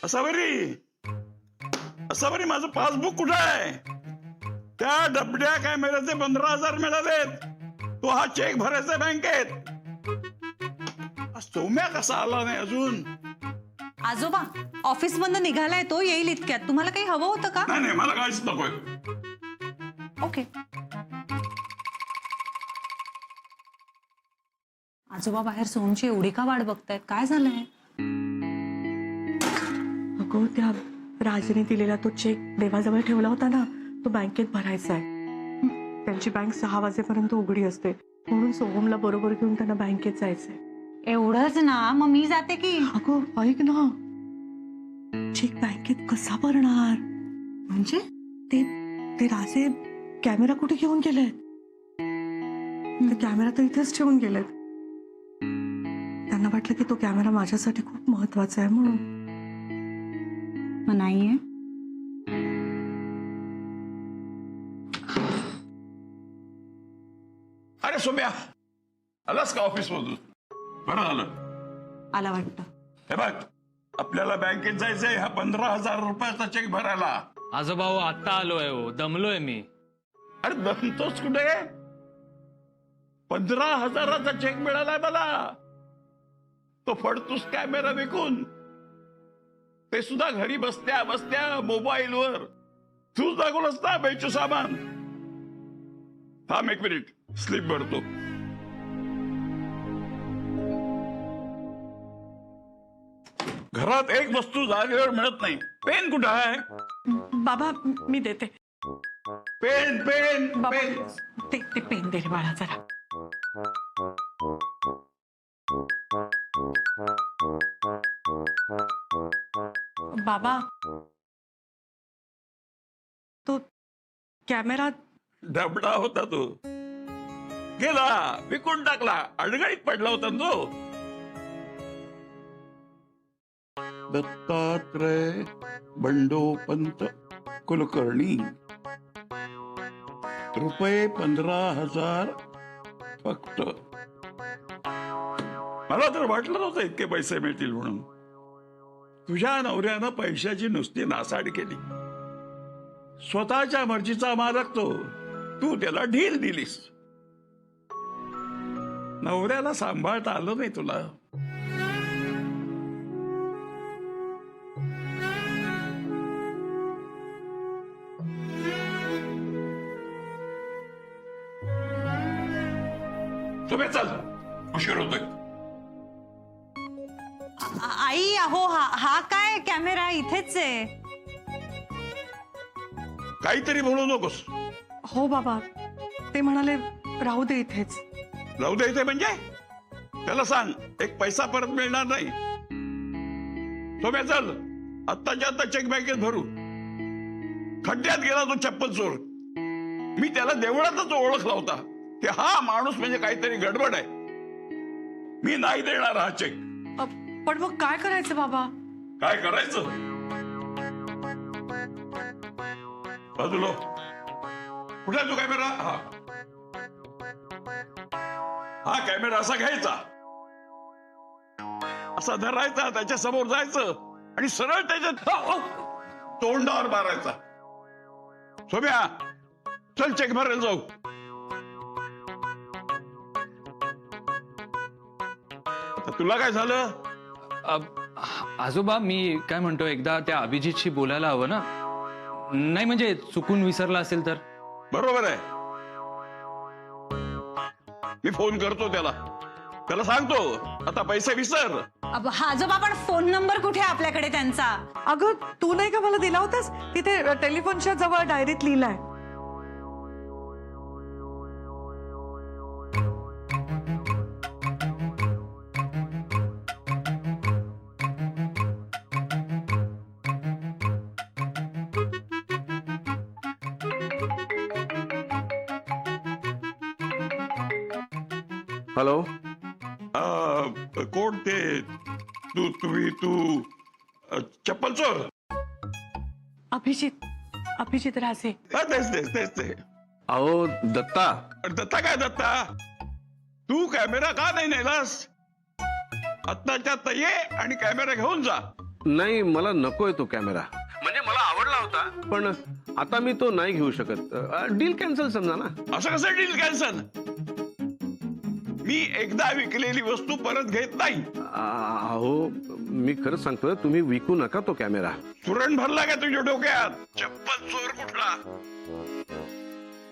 असावरी माझं पासबुक कुठं आहे? त्या डबड्या कॅमेऱ्याचे 15,000 मिळालेत. तो हा चेक भरायचा बँकेत. सौम्या कसा आला नाही अजून? आजोबा ऑफिस मधनं निघालाय, तो येईल इतक्यात. तुम्हाला काही हवं होतं का? नाही मला काहीच नकोय. ओके. आजोबा बाहेर सोनची एवढी का वाट बघतायत? काय झालंय? अगो त्या राजने दिलेला तो चेक देवाजवळ ठेवला होता ना, तो बँकेत भरायचा आहे. त्यांची बँक 6 वाजेपर्यंत उघडी असते, म्हणून सोहमला बरोबर घेऊन त्यांना बँकेत जायचंय. एवढंच ना? मग मी जाते की. अगो ऐक ना, चेक बँकेत कसा भरणार? म्हणजे ते राजे कॅमेरा कुठे घेऊन गेलेत? ते कॅमेरा तर इथेच ठेवून गेलेत. त्यांना वाटलं की तो कॅमेरा माझ्यासाठी खूप महत्वाचा आहे म्हणून. मग नाहीये? अरे सौम्या, आलास का ऑफिस मधून? बरं झालं. आला वाटतं. हे बघ, आपल्याला बँकेत जायचंय हा 15,000 रुपयाचा चेक भरायला. आजोबा आता आलोय, दमलोय मी. अरे दमतोस कुठे? 15,000चा चेक मिळालाय मला. तो फडतूस कॅमेरा विकून. ते सुद्धा घरी बसत्या बसत्या मोबाईलवर. तूच दाखवलंस ना बेचू सामान. थांब 1 मिनिट, स्लिप भरतो. घरात एक वस्तू जागेवर मिळत नाही. पेन कुठं आहे? बाबा मी देते. पेन पेन बाबा पेन. ते पेन दे रे बाळा जरा. बाबा तो कॅमेरा डबडा होता तो. गेला, विकून टाकला. अडगळीत पडला होता ना तो. दत्तात्रय बंडोपंत कुलकर्णी. रुपये 15,000 फक्त. मला तर वाटलं नव्हतं इतके पैसे मिळतील म्हणून. तुझ्या नवऱ्यानं पैशाची नुसती नासाडी केली. स्वतःच्या मर्जीचा मालक तो. तू त्याला ढील दिलीस. नवऱ्याला सांभाळता आलं नाही तुला. तुम्ही चल, उशीर होतोय. आई अहो, हा काय कॅमेरा इथेच आहे. काहीतरी बोलू नकोस. हो बाबा, ते म्हणाले राहू दे इथेच. राहू दे इथे म्हणजे? त्याला सांग एक पैसा परत मिळणार नाही. सोम्या चल, आत्ताच्या आत्ता चेक बँकेत भरू. खड्ड्यात गेला तो चप्पल चोर. मी त्याला देवळातच ओळखला होता की हा माणूस म्हणजे काहीतरी गडबड आहे. मी नाही देणार हा चेक. पण मग काय करायचं बाबा? काय करायचं? बाजूला कुठे आहे तो कॅमेरा? हा कॅमेरा असा घ्यायचा, असा धरायचा, त्याच्या समोर जायचं आणि सरळ त्याच्या तोंडावर मारायचा. सोम्या चल, चेक भरायला जाऊ. आता तुला काय झालं? आजोबा मी काय म्हणतो, एकदा त्या अभिजितशी बोलायला हवं ना? नाही म्हणजे चुकून विसरला असेल तर. बरोबर आहे. मी फोन करतो त्याला सांगतो आता पैसे विसर. आजोबा पण फोन नंबर कुठे आपल्याकडे त्यांचा? अगं तू नाही का मला दिला होतास? तिथे टेलिफोनच्या जवळ डायरीत लिहिलाय. हॅलो. कोण ते? तू चप्पल चोर? अभिजित राजे. तेच ते. अहो दत्ता. दत्ता काय दत्ता? तू कॅमेरा का नाही नेलास? आत्ताच्या आत्ता ये आणि कॅमेरा घेऊन जा. नाही मला नकोय तो कॅमेरा. म्हणजे मला आवडला होता पण आता मी तो नाही घेऊ शकत. डील कॅन्सल समजा ना. असं कसं डील कॅन्सल? मी एकदा विकलेली वस्तू परत घेत नाही. अहो मी खरंच सांगतोय, तुम्ही विकू नका तो कॅमेरा. सुरण भरला का तुझ्या डोक्यात? चप्पल चोर कुठला?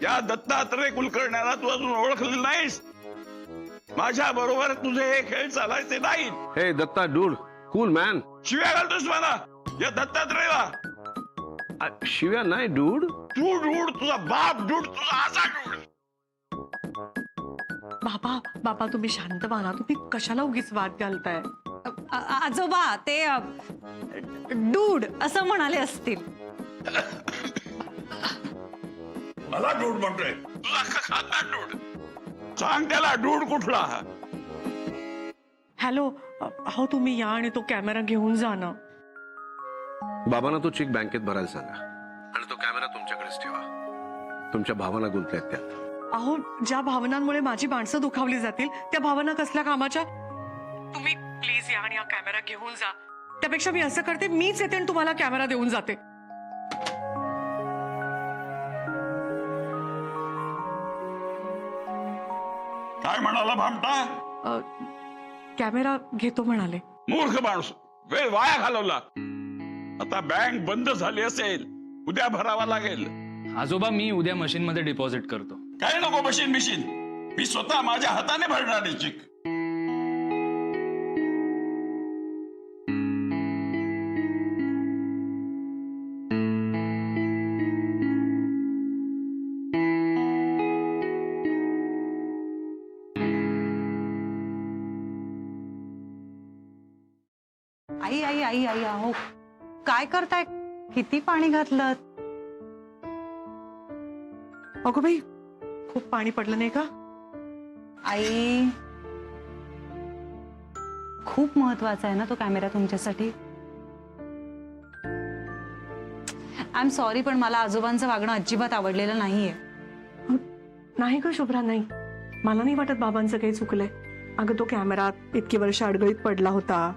या दत्तात्रय कुलकर्ण्याला तू अजून ओळखलेलं नाहीस. माझ्या बरोबर तुझे हे खेळ चालायचे नाहीत. हे दत्ता डूड, कूल मॅन. शिव्या घालतोस मला या दत्तात्रयला? शिव्या नाही डूड. तू डूड, तुझा बाप डूड, तुझा आजा डूड. बाबा बाबा तुम्ही शांत व्हा ना. तुम्ही कशाला उगीच वाद घालताय? आजोबा ते डूड असं म्हणाले असतील. मला डूड म्हणतोय? तुझा खानदान डूड. सांग त्याला डूड कुठला? हॅलो अहो तुम्ही या आणि तो कॅमेरा घेऊन जा ना. बाबांना तो चेक बँकेत भरायला सांगा आणि तो कॅमेरा तुमच्याकडेच ठेवा. तुमच्या भावना गुंतल्यात त्यात. अहो ज्या भावनांमुळे माझी माणसं दुखावली जातील त्या भावना कसल्या कामाच्या? तुम्ही प्लीज या आणि हा कॅमेरा घेऊन जा. त्यापेक्षा मी असं करते, मीच येते आणि तुम्हाला कॅमेरा देऊन जाते. काय म्हणाला भामटा? कॅमेरा घेतो म्हणाले. मूर्ख माणूस, वेळ वाया घालवला. आता बँक बंद झाली असेल, उद्या भरावा लागेल. आजोबा मी उद्या मशीन मध्ये डिपॉझिट करतो. काय नको मशीन बिशीन, मी स्वतः माझ्या हाताने भरणार आहे चेक. आई आई आई आई अहो काय करताय? किती पाणी घातलं? अगो बाई खूप पाणी पडलं नाही का? आई खूप महत्वाचा आहे ना तो कॅमेरा तुमच्यासाठी. आय एम सॉरी पण मला आजोबांचं वागणं अजिबात आवडलेलं नाहीये. नाही ग शुभ्रा, नाही. मला नाही वाटत बाबांचं काही चुकलंय. अगं तो कॅमेरा इतकी वर्ष अडगळीत पडला होता.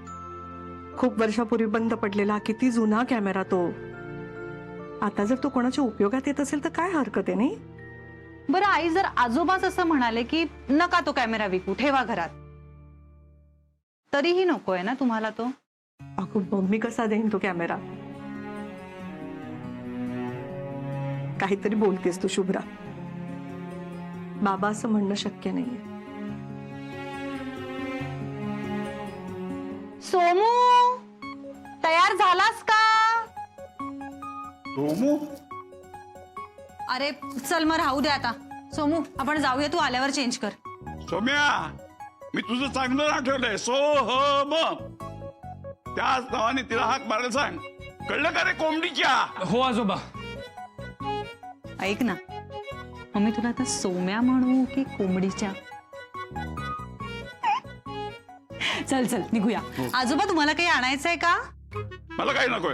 खूप वर्षापूर्वी बंद पडलेला किती जुना कॅमेरा तो. आता जर तो कोणाच्या उपयोगात येत असेल तर काय हरकत आहे नाही? बरं आई जर आजोबाच असं म्हणाले की नका तो कॅमेरा विकू, ठेवा घरात, तरीही नकोय ना तुम्हाला तो? अगं मग मी कसा देईन तो कॅमेरा? काहीतरी बोलतेस तू शुभ्रा. बाबा असं म्हणणं शक्य नाहीये. सोमू तयार झालास का? सोमू, अरे चल मग राहू दे आता. सोमू आपण जाऊया, तू आल्यावर चेंज कर. सोम्या, मी तुझं चांगलं नाव ठेवलंय, सोहम. त्याच नावाने तिला हाक मारायला सांग, कळलं का रे कोंबडीच्या? हो आजोबा. ऐक ना, मग मी तुला आता सोम्या म्हणू की कोंबडीच्या? चल चल निघूया. आजोबा तुम्हाला काही आणायचंय का? मला काही नकोय.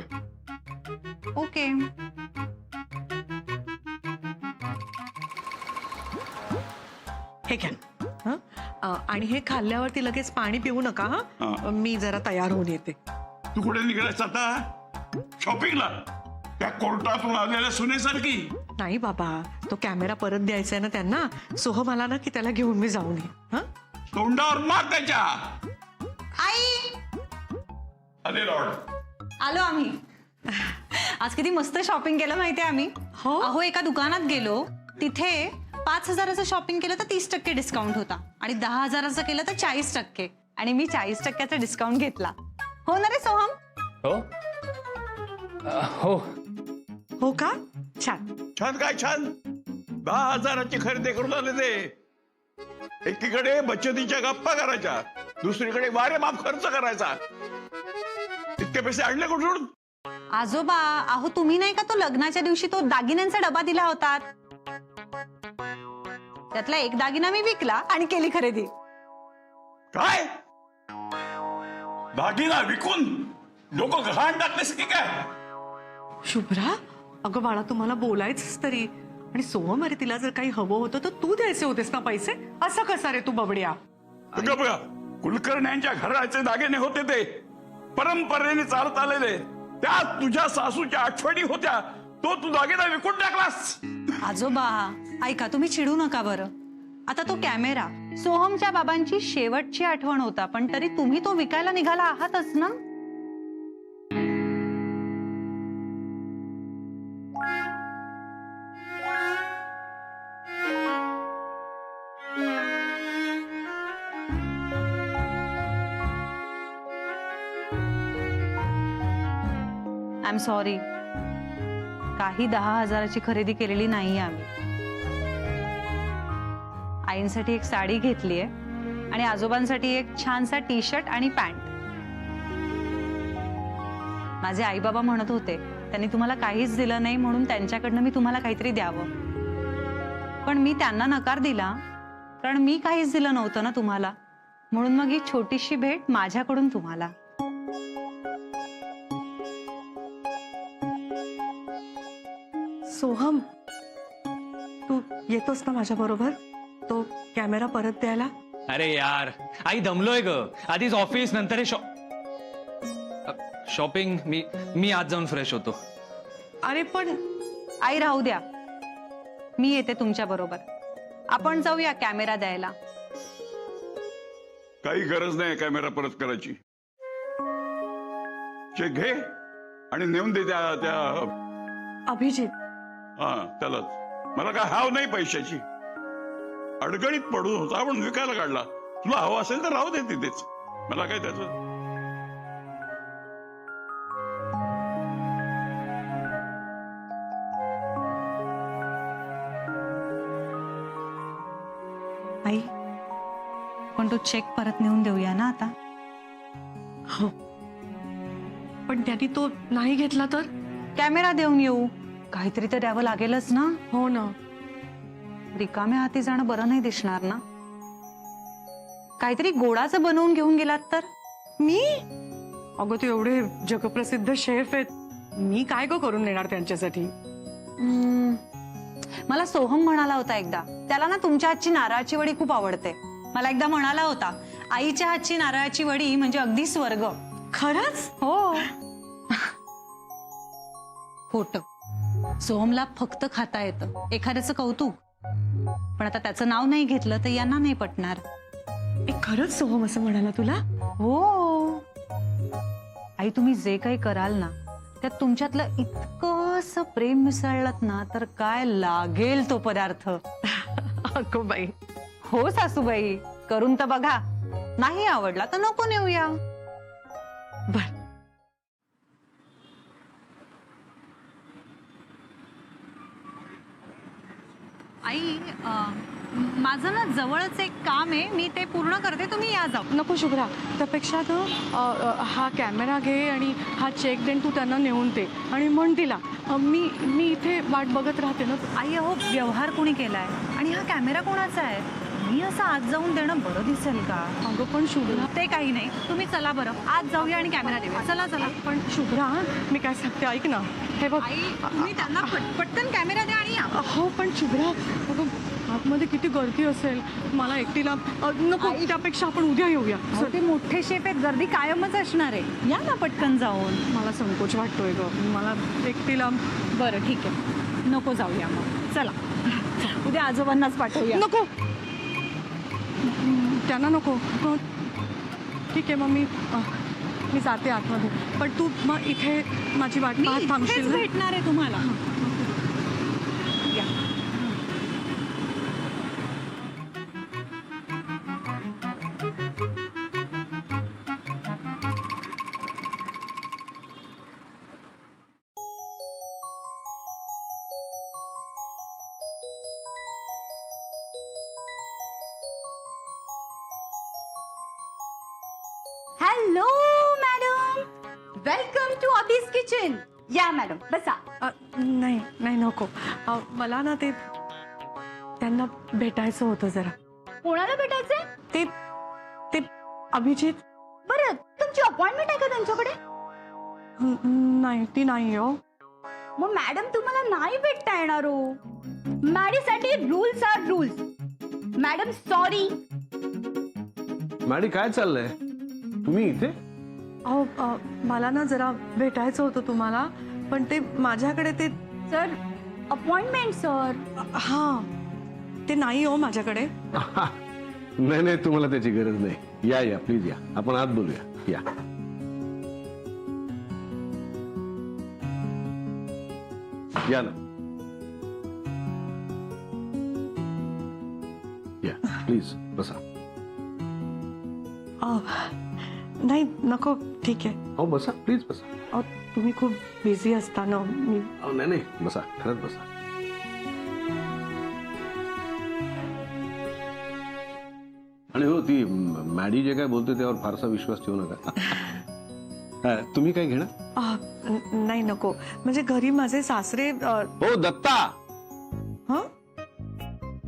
ओके. हे घ्या. हं? आणि हे खाल्ल्यावरती लगेच पाणी पिऊ नका. हा मी जरा तयार होऊन येते. तू कुठे निघालायस आता? शॉपिंगला? त्या कोर्टातून आलेल्या सुनेसारखी? नाही बाबा, तो कॅमेरा परत द्यायचा आहे ना त्यांना. सोहम आला ना की त्याला घेऊन मी जाऊन ये. हं? तोंडावर मार त्याच्या. आई अरे लॉर्ड, आलो आम्ही. आज किती मस्त शॉपिंग केलं माहितीये आम्ही. हो? अहो एका दुकानात गेलो, तिथे 5,000चं शॉपिंग केलं तर 30% डिस्काउंट होता आणि 10,000चं केलं तर 40%. आणि मी 40%चा डिस्काउंट घेतला. हो ना रे सोहम? हो हो. हो का? छान. छान काय छान? 10,000ची खरेदी करून आले ते. एकीकडे बचतीच्या गप्पा करायच्या, दुसरीकडे वारे माफ खर्च करायचा. इतके पैसे आणले कुठून? आजोबा अहो तुम्ही नाही का तो लग्नाच्या दिवशी तो दागिन्यांचा डबा दिला होता, त्यातला एक दागिना मी विकला आणि केली खरेदी. काय? दागिना विकून डोकं घाण टाकलेस की काय? शुभ्रा, अगं बाळा तुम्हाला बोलायचंच तरी. आणि सोहम, अरे तिला जर काही हवं होतं तर तू द्यायचे होतेस ना पैसे. असं कसा रे तू बबड्या? बघा बघा, कुलकर्ण्यांच्या घराचे दागिने होते ते. परंपरेने चालत आलेले त्या तुझ्या सासूच्या आठवणी होत्या, तो तू दागिना विकून टाकलास. आजोबा ऐका, तुम्ही चिडू नका बरं. आता तो कॅमेरा सोहमच्या बाबांची शेवटची आठवण होता, पण तरी तुम्ही तो विकायला निघाला आहातच ना. आय एम सॉरी, काही 10,000ची खरेदी केलेली नाही आम्ही. आईंसाठी एक साडी घेतलीये आणि आजोबांसाठी एक छानसा टी शर्ट आणि पॅन्ट. माझे आई बाबा म्हणत होते त्यांनी तुम्हाला काहीच दिलं नाही, म्हणून त्यांच्याकडनं मी तुम्हाला काहीतरी द्यावं. पण मी त्यांना नकार दिला, कारण मी काहीच दिलं नव्हतं ना तुम्हाला, म्हणून मग ही छोटीशी भेट माझ्याकडून तुम्हाला. सोहम, तू येतोस ना माझ्या बरोबर तो कॅमेरा परत द्यायला? अरे यार आई दमलोय ग. आधीच ऑफिस, नंतर हे शॉपिंग. मी आज जाऊन फ्रेश होतो. अरे पण आई राहू द्या, मी येते तुमच्या बरोबर. आपण जाऊया कॅमेरा द्यायला. काही गरज नाही कॅमेरा परत करायची. चेक घे आणि नेऊन दे त्या अभिजित, हा त्यालाच. मला काय हाव नाही पैशाची. अडगणीत पडून होता पण विकायला काढला. तुला हवा असेल तर राहू दे तिथेच, मला काय त्याचं. आई, पण तो चेक परत नेऊन देऊया ना आता. हो, पण त्यांनी तो नाही घेतला तर? कॅमेरा देऊन येऊ. काहीतरी तर द्यावं लागेलच ना. हो ना. रिकाम्या हाती जाणं बरं नाही दिसणार ना. काहीतरी गोडाचं बनवून घेऊन गेलात तर. मी? अगं ते एवढे जगप्रसिद्ध शेफ आहेत, मी काय ग करून देणार त्यांच्यासाठी? मला सोहम म्हणाला होता एकदा, त्याला ना तुमच्या हातची नारळाची वडी खूप आवडते. मला एकदा म्हणाला होता, आईच्या हातची नारळाची वडी म्हणजे अगदी स्वर्ग. खरंच? हो. खोट. सोहमला फक्त खाता येतं, एखाद्याचं कौतुक. पण आता त्याचं नाव नाही घेतलं तर यांना नाही पटणार. खरंच सोहम असं म्हणाला तुला? हो. आई, तुम्ही जे काही कराल ना त्यात तुमच्यातलं इतकंसं प्रेम मिसळलं ना तर काय लागेल तो पदार्थ. अगो बाई. हो सासूबाई, करून तर बघा. नाही आवडला तर नको नेऊया. बर. आई, माझं ना जवळच एक काम आहे, मी ते पूर्ण करते, तुम्ही या जाऊ. नको शुभ्रा, त्यापेक्षा ना हा कॅमेरा घे आणि हा चेक देन तू त्यांना नेऊन दे आणि म्हण तिला मी इथे वाट बघत राहते ना. आई अहो, व्यवहार कोणी केलाय आणि हा कॅमेरा कोणाचा आहे? मी असं आज जाऊन देणं बरं दिसेल का? अगं पण शुभ्रा, ते काही नाही, तुम्ही चला बरं, आज जाऊया आणि कॅमेरा देऊया. चला चला. पण शुभ्रा, मी काय सांगते ऐक ना. हे बघ, आई, तुम्ही त्यांना पटकन कॅमेरा द्या आणि या. हो पण शुभ्रा, अगं आतमध्ये किती गर्दी असेल, मला एकटीला नको. त्यापेक्षा आपण उद्या येऊया. अहो, ते मोठे शेफ आहेत, गर्दी कायमच असणार आहे. या ना पटकन जाऊन. मला संकोच वाटतोय ग, मला एकटीला. बरं ठीक आहे, नको जाऊया मग. चला उद्या आजोबांनाच पाठवूया. नको, त्यांना नको. ठीक आहे, मग मी जाते आतमध्ये, पण तू मग इथे माझी वाट पाहत मी थांबशील इथेच ना? भेटणार आहे तुम्हाला. या. Hello madam, welcome to Abby's kitchen. या मॅडम बसा. नाही नाही नको. मला ना ते त्यांना भेटायचं होतं जरा. कोणाला भेटायचंय? ते अभिजित. बरं, तुमची अपॉइंटमेंट आहे का त्यांच्याकडे? नाही, ती नाही हो. मग मॅडम तुम्हाला नाही भेटता येणार हो. मॅडीसाठी rules are rules. Madam sorry. Maddy काय चाललंय? तुम्ही इथे? अहो मला ना जरा भेटायचं होतं तुम्हाला, पण ते माझ्याकडे ते सर अपॉइंटमेंट सर. हा ते नाही हो माझ्याकडे. नाही नाही, तुम्हाला त्याची गरज नाही. या या प्लीज या, आपण आत बोलूया. या या ना, या प्लीज बसा. नाही नको, ठीक आहे. हो बसा, प्लीज बसा. अहो तुम्ही खूप बिझी असता ना. मी अहो नाही नाही, बसा, खरंच बसा. आणि हो, ती मॅडी जे काय बोलते त्यावर फारसा विश्वास ठेवू नका. तुम्ही काय घेणार? नाही नको, म्हणजे घरी माझे सासरे हो दत्ता. हं?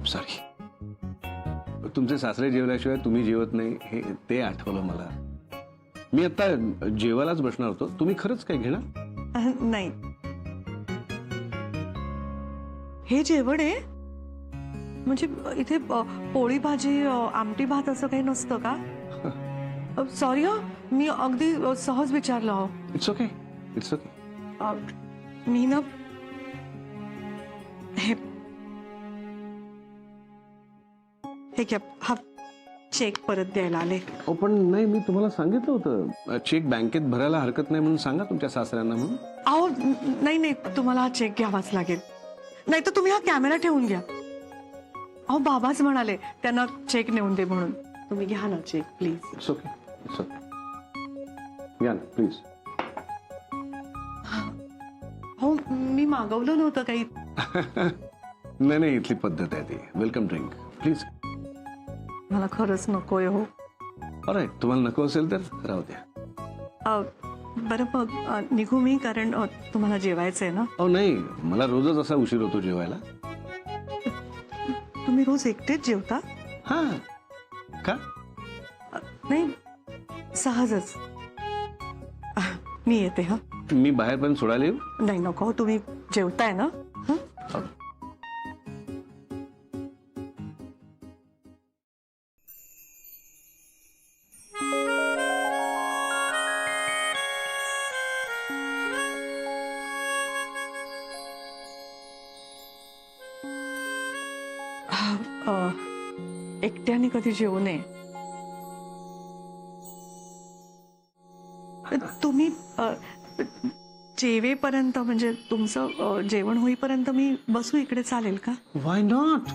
सॉरी, तुमचे सासरे जेवल्याशिवाय तुम्ही जेवत नाही हे ते आठवलं मला. मी आता जेवायलाच बसणार होतो. तुम्ही खरंच काय घेणार? नाही. हे जेवण आहे म्हणजे इथे पोळी भाजी आमटी भात असं काही नसतं का? सॉरी हा, मी अगदी सहज विचारलं हो. It's okay, it's okay. मी ना हे घ्या, हा चेक परत द्यायला आले. हो पण नाही, मी तुम्हाला सांगितलं होतं चेक बँकेत भरायला हरकत नाही म्हणून सांगा तुमच्या सासऱ्यांना म्हणून. अहो नाही नाही, तुम्हाला हा चेक घ्यावाच लागेल. नाही तर तुम्ही हा कॅमेरा ठेवून घ्या. अहो बाबाच म्हणाले त्यांना चेक नेऊन दे म्हणून. तुम्ही घ्या ना check please. It's okay, it's okay. या ना प्लीज. हो मी मागवलं नव्हतं काही. नाही नाही, इथली पद्धत आहे ती. Welcome drink please. मला खरंच नकोय हो. ऑलराईट, तुम्हाला नको असेल तर राहू द्या. बरं मग निघू मी, कारण तुम्हाला जेवायचंय ना. अहो नाही, मला रोजच असा उशीर होतो जेवायला. तुम्ही रोज एकटेच जेवता? हा का? नाही सहजच. मी येते हा. मी बाहेर पण सोडायला येऊ? नाही नको, तुम्ही जेवताय ना. हं? एकट्याने कधी जेवू नये. तुम्ही जेवेपर्यंत म्हणजे तुमचं जेवण होईपर्यंत मी बसू इकडे, चालेल का? Why not,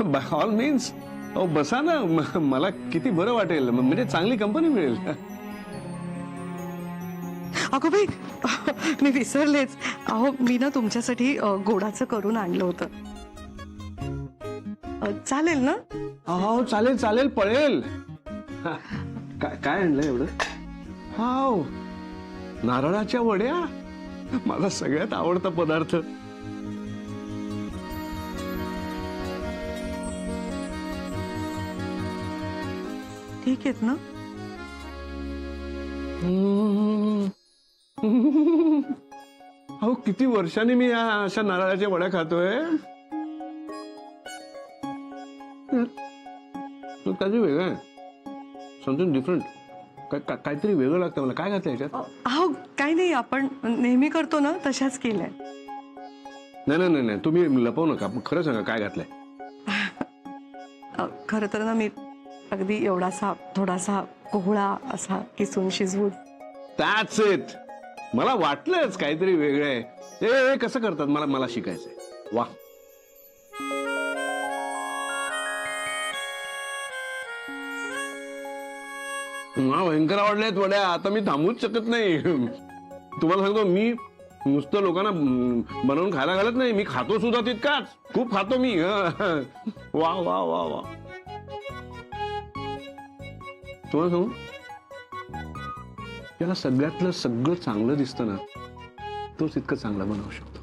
by all means. अहो बसा ना, मला किती बरं वाटेल, म्हणजे चांगली कंपनी मिळेल. अगो बाई, मी विसरलेच. अहो मी ना तुमच्यासाठी गोडाचं करून आणलं होतं. चालेल ना? हो चालेल चालेल, पळेल. काय आणलंय एवढं? हाव, नारळाच्या वड्या, माझा सगळ्यात आवडता पदार्थ. ठीक आहेत ना? अहो किती वर्षांनी मी या अशा नारळाच्या वड्या खातोय. काहीतरी वेगळं आहे, समथिंग डिफरंट. काहीतरी वेगळं लागतं मला. काय घातलं याच्यात? अहो काही नाही, आपण नेहमी करतो ना तशाच केलंय. नाही नाही नाही, तुम्ही लपवू नका, खरं सांगा काय घातलंय. खरं तर ना मी अगदी एवढासा थोडासा कोहळा असा किसून शिजवून. That's it. मला वाटलंच काहीतरी वेगळं आहे. हे कसं करतात मला शिकायचंय. वा, मला भयंकर आवडल्यात वड्या. आता मी थांबूच शकत नाही. तुम्हाला सांगतो, मी नुसतं लोकांना बनवून खायला घालत नाही, मी खातो सुद्धा तितकाच. खूप खातो मी. वा वा वा वा. तुम्हाला सांगू, याला सगळ्यातलं सगळं चांगलं दिसतं ना, तोच इतकं चांगलं बनवू शकतो.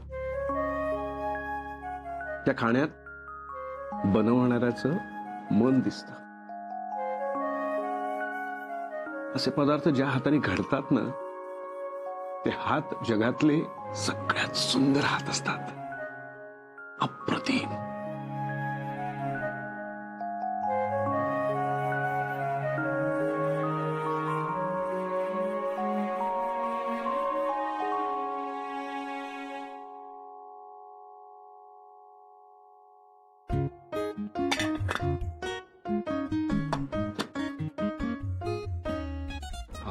त्या खाण्यात बनवणाऱ्याचं मन दिसतं. असे पदार्थ ज्या हाताने घडतात ना, ते हात जगातले सगळ्यात सुंदर हात असतात. अप्रतिम.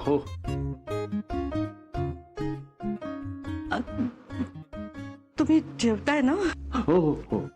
हो तुम्ही जेवताय ना? हो हो हो